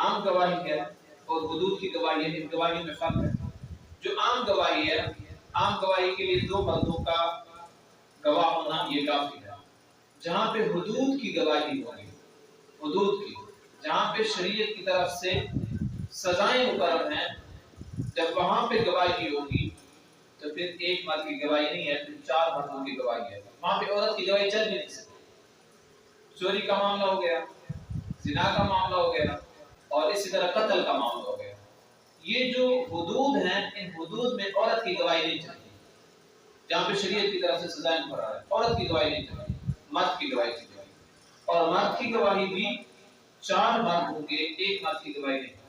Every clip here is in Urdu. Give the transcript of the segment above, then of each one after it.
عام گواہی ہے اور حدود کی گواہی ہے، ان گواہی میں فرق ہے۔ جو عام گواہی ہے، عام گواہی کے لیے دو مردوں کا گواہ ہونا یہ کافی ہے۔ جہاں پہ حدود کی گواہی ہوگی، حدود کی، جہاں پہ شریعت کی طرف سے سزائیں مقرر ہیں، جب وہاں پہ گواہی ہوگی تو پھر ایک مرد کی گواہی نہیں ہے، پھر چار مردوں کی گواہی ہے۔ وہاں پہ عورت کی گواہی چل بھی نہیں سکتی۔ چوری کا معاملہ ہو گیا، زنا کا معاملہ ہو گیا، اور اسی طرح قتل کا معاملہ ہو گیا۔ یہ جو حدود ہیں، ان حدود میں عورت کی گواہی نہیں چلتی۔ جہاں پہ شریعت کی طرف سے سزائیں مقرر ہے، عورت کی گواہی نہیں چلتی، مرد کی گواہی چلتی۔ اور مرد کی گواہی بھی چار مرد ہوں گے، ایک مرد کی گواہی نہیں۔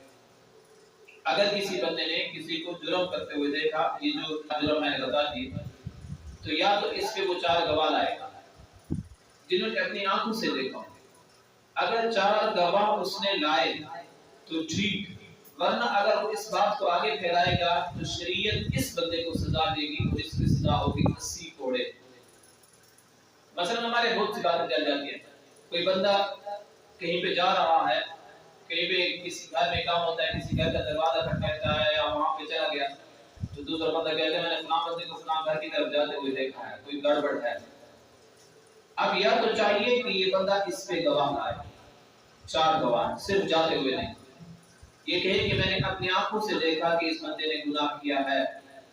اگر کسی بندے نے کسی کو جرم کرتے ہوئے دیکھا، یہ جو جرم میں نے بتا دی، تو یا تو اس پہ وہ چار گواہ لائے گا جنہوں نے اپنی آنکھوں سے دیکھا۔ اگر چار گواہ اس نے لائے تو ٹھیک، ورنہ اگر وہ اس بات کو آگے پھیلائے گا تو شریعت اس بندے کو سزا دے گی، اور اس کی سزا ہوگی 80 کوڑے۔ مثلا ہمارے بہت سی باتیں چل جاتی ہیں، کوئی بندہ کہیں پہ جا رہا ہے، کہیں پہ کسی گھر میں کام ہوتا ہے، کسی گھر کا دروازہ کھٹکھٹاتا ہے یا وہاں پہ چلا گیا، تو دوسرا بندہ کہتا ہے میں نے فلاں بندے کو فلاں گھر کی طرف جاتے ہوئے دیکھا ہے، کوئی گڑبڑ ہے۔ اب یا تو چاہیے کہ یہ بندہ اس پہ گواہ لائے، چار گواہ، صرف جاتے ہوئے نہیں، یہ کہے کہ میں نے اپنی آنکھوں سے دیکھا کہ اس بندے نے گناہ کیا ہے،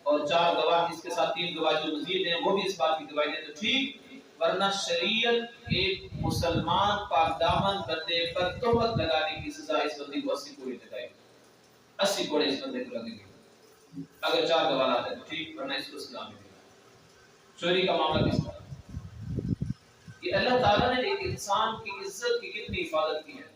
اور چار گواہ اس کے ساتھ تین گواہ جو مزید ہیں وہ بھی اس بات کی گواہی دیں تو ٹھیک، ورنہ شریعت ایک مسلمان پاک دامن بندے پر تہمت لگانے کی سزا اس بندے کو 80 کوڑے لگائے گی، 80 کوڑے اس بندے کو لگیں گے۔ اگر چار گواہ لاتے تو ٹھیک، ورنہ اس کو سزا ملے گی۔ چوری کا معاملہ کس طرح؟ یہ اللہ تعالیٰ نے ایک انسان کی عزت کی کتنی حفاظت کی ہے۔